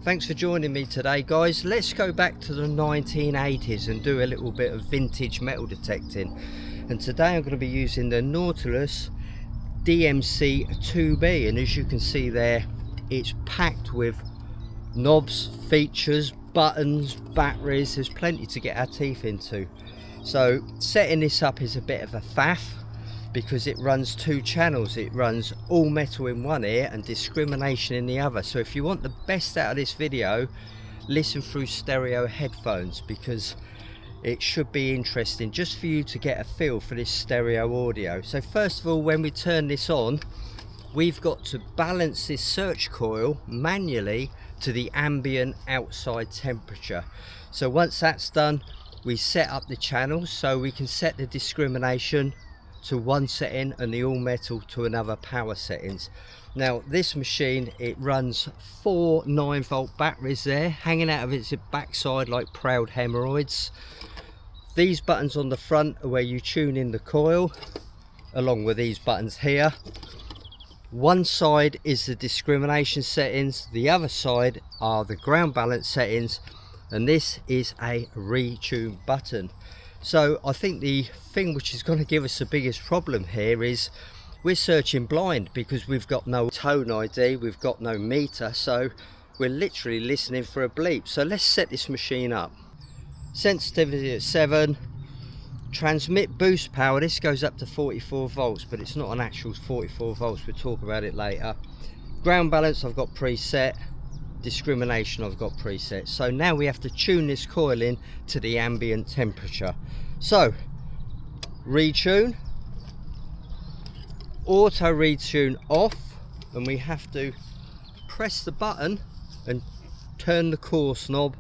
Thanks for joining me today, guys. Let's go back to the 1980s and do a little bit of vintage metal detecting. And today I'm going to be using the Nautilus DMC-II-B, and as you can see there, it's packed with knobs, features, buttons, batteries. There's plenty to get our teeth into. So setting this up is a bit of a faff because it runs two channels. It runs all metal in one ear and discrimination in the other. So if you want the best out of this video, listen through stereo headphones, because it should be interesting just for you to get a feel for this stereo audio. So first of all, when we turn this on, we've got to balance this search coil manually to the ambient outside temperature. So once that's done, we set up the channels so we can set the discrimination to one setting and the all metal to another power settings. Now this machine, it runs 4 9-volt batteries there hanging out of its backside like proud hemorrhoids. These buttons on the front are where you tune in the coil, along with these buttons here. One side is the discrimination settings, the other side are the ground balance settings, and this is a retune button. So I think the thing which is going to give us the biggest problem here is we're searching blind because we've got no tone ID, we've got no meter, so we're literally listening for a bleep. So let's set this machine up. Sensitivity at 7, transmit boost power, this goes up to 44 volts, but it's not an actual 44 volts, we'll talk about it later. Ground balance I've got preset, discrimination I've got preset. So now we have to tune this coil in to the ambient temperature. So retune, auto retune off, and we have to press the button and turn the coarse knob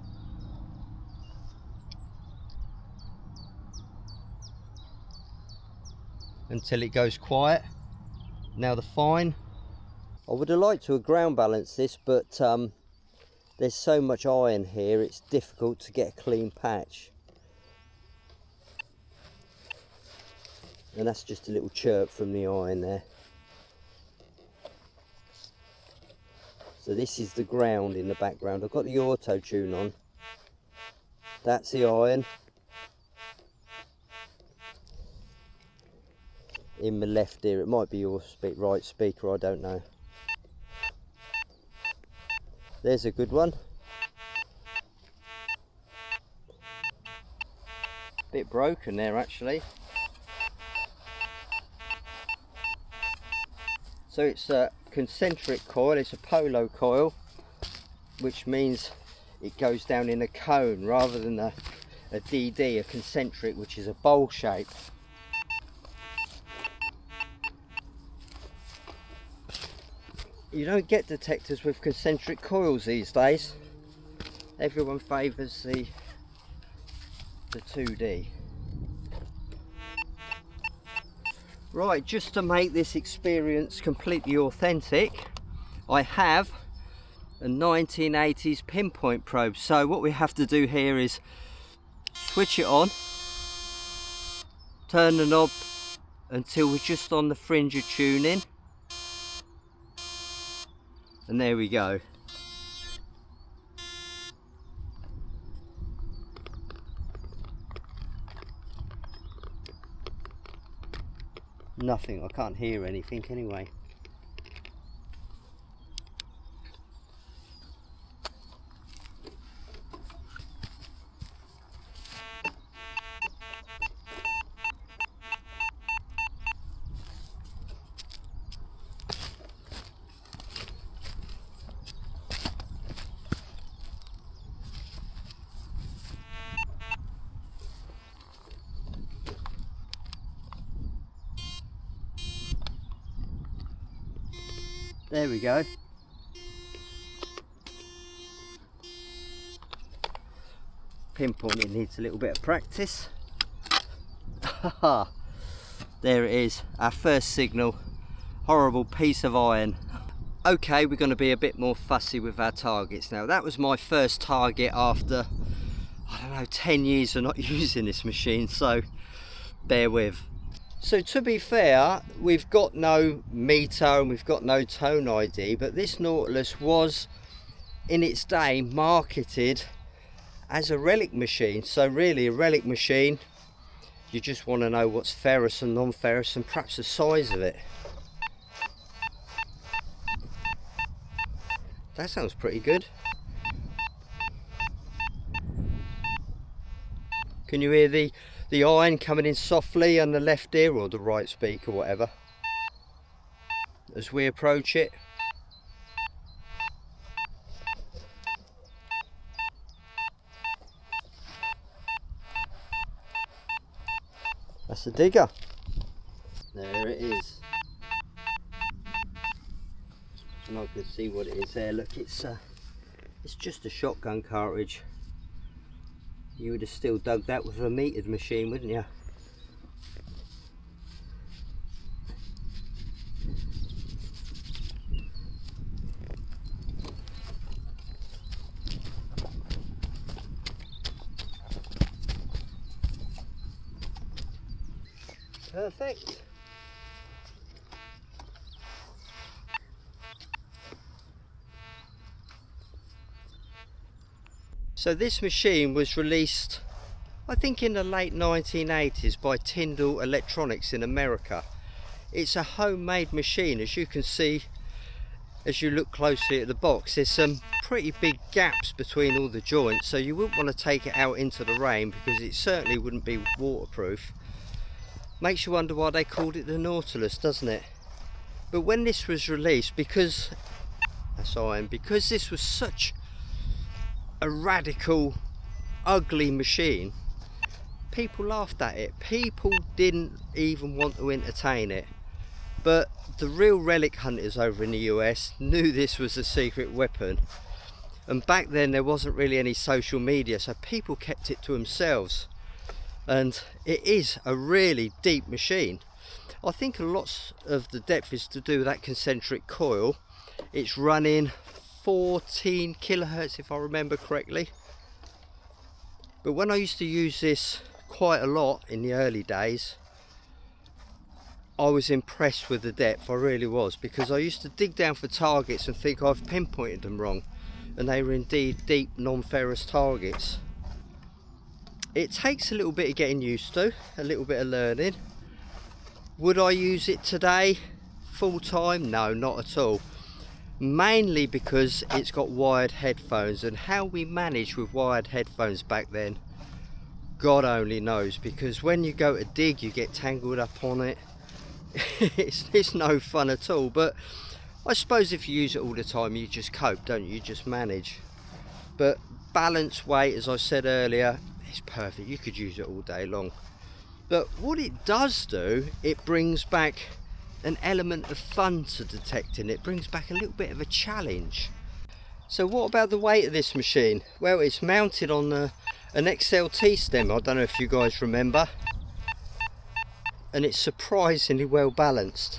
until it goes quiet. Now the fine, I would have liked to have ground balanced this, but there's so much iron here, it's difficult to get a clean patch. And that's just a little chirp from the iron there. So this is the ground in the background. I've got the auto tune on. That's the iron. In my left ear, it might be your right speaker, I don't know. There's a good one. Bit broken there actually. So it's a concentric coil, it's a polo coil, which means it goes down in a cone rather than a DD, a concentric, which is a bowl shape. You don't get detectors with concentric coils these days. Everyone favours the 2D. Right, just to make this experience completely authentic, I have a 1980s pinpoint probe. So what we have to do here is switch it on, turn the knob until we're just on the fringe of tuning. And there we go. Nothing, I can't hear anything anyway. There we go. Pinpointing needs a little bit of practice. There it is, our first signal. Horrible piece of iron. Okay, we're going to be a bit more fussy with our targets now. That was my first target after, I don't know, 10 years of not using this machine, so bear with. So to be fair, we've got no meter and we've got no tone ID, but this Nautilus was in its day marketed as a relic machine. So really a relic machine, you just want to know what's ferrous and non-ferrous and perhaps the size of it. That sounds pretty good. Can you hear the iron coming in softly on the left ear or the right speaker, whatever, as we approach it? That's a digger. There it is. And I can see what it is there. Look, it's just a shotgun cartridge. You would have still dug that with a metered machine, wouldn't you? Perfect. So this machine was released, I think, in the late 1980s by Tyndall Electronics in America. It's a homemade machine. As you can see, as you look closely at the box, there's some pretty big gaps between all the joints, so you wouldn't want to take it out into the rain because it certainly wouldn't be waterproof. Makes you wonder why they called it the Nautilus, doesn't it? But when this was released, because this was such a radical, ugly machine, people laughed at it. People didn't even want to entertain it. But the real relic hunters over in the US knew this was a secret weapon. And back then there wasn't really any social media, so people kept it to themselves. And it is a really deep machine. I think a lot of the depth is to do with that concentric coil. It's running 14 kilohertz if I remember correctly. But when I used to use this quite a lot in the early days, I was impressed with the depth. I really was, because I used to dig down for targets and think I've pinpointed them wrong, and they were indeed deep non-ferrous targets. It takes a little bit of getting used to, a little bit of learning. Would I use it today full time? No, not at all. Mainly because it's got wired headphones, and how we managed with wired headphones back then, God only knows, because when you go to dig you get tangled up on it. It's no fun at all. But I suppose if you use it all the time you just cope, don't you? You just manage. But balance weight, as I said earlier, it's perfect. You could use it all day long. But what it does do, it brings back an element of fun to detecting. It brings back a little bit of a challenge. So what about the weight of this machine? Well, it's mounted on an XLT stem, I don't know if you guys remember, and it's surprisingly well balanced.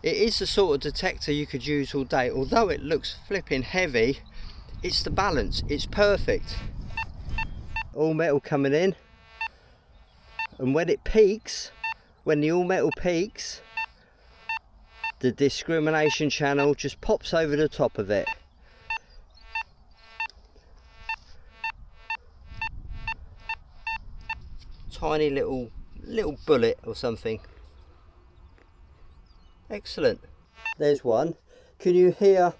It is the sort of detector you could use all day. Although it looks flipping heavy, it's the balance, it's perfect. All metal coming in, and when it peaks, when the all metal peaks, the discrimination channel just pops over the top of it. Tiny little bullet or something. Excellent. There's one. Can you hear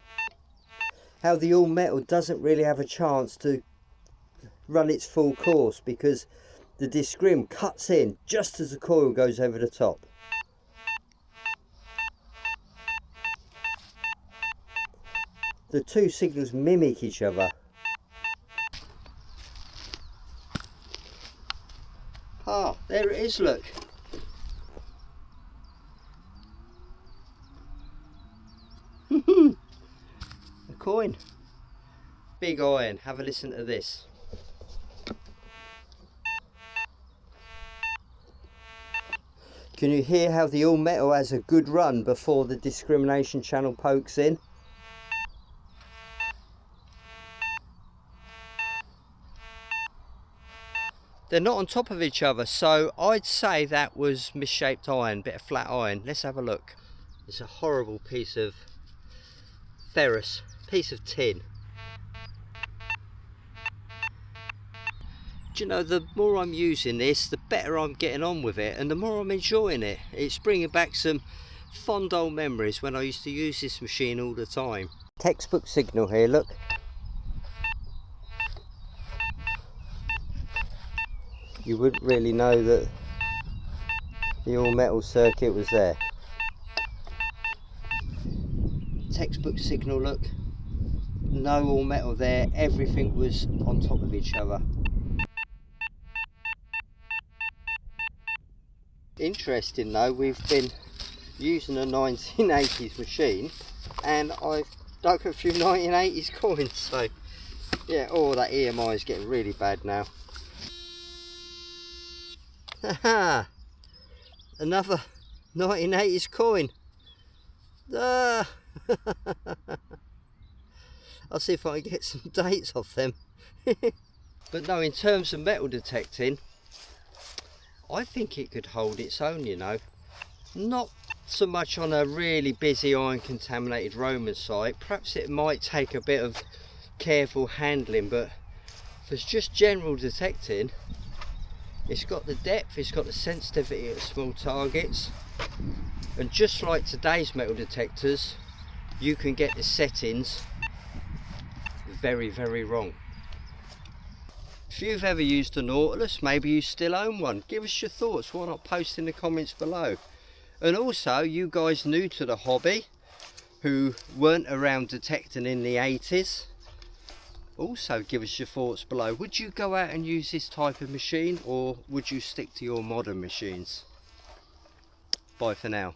how the all metal doesn't really have a chance to run its full course, because the discrim cuts in just as the coil goes over the top. The two signals mimic each other. Ah, there it is, look. A coin. Big iron. Have a listen to this. Can you hear how the all metal has a good run before the discrimination channel pokes in? They're not on top of each other, so I'd say that was misshaped iron, bit of flat iron. Let's have a look. It's a horrible piece of ferrous, piece of tin. Do you know, the more I'm using this, the better I'm getting on with it, and the more I'm enjoying it. It's bringing back some fond old memories when I used to use this machine all the time. Textbook signal here, look. You wouldn't really know that the all metal circuit was there. Textbook signal, look. No all metal there, everything was on top of each other. Interesting though, we've been using a 1980s machine and I've dug a few 1980s coins, so yeah, oh, that EMI is getting really bad now. Haha, another 1980s coin. Ah. I'll see if I can get some dates off them. But no, in terms of metal detecting, I think it could hold its own, you know. Not so much on a really busy iron contaminated Roman site. Perhaps it might take a bit of careful handling, but for just general detecting, it's got the depth, it's got the sensitivity at small targets, and just like today's metal detectors, you can get the settings very, very wrong. If you've ever used a Nautilus, maybe you still own one, give us your thoughts. Why not post in the comments below? And also, you guys new to the hobby who weren't around detecting in the 80s, also give us your thoughts below. Would you go out and use this type of machine, or would you stick to your modern machines? Bye for now.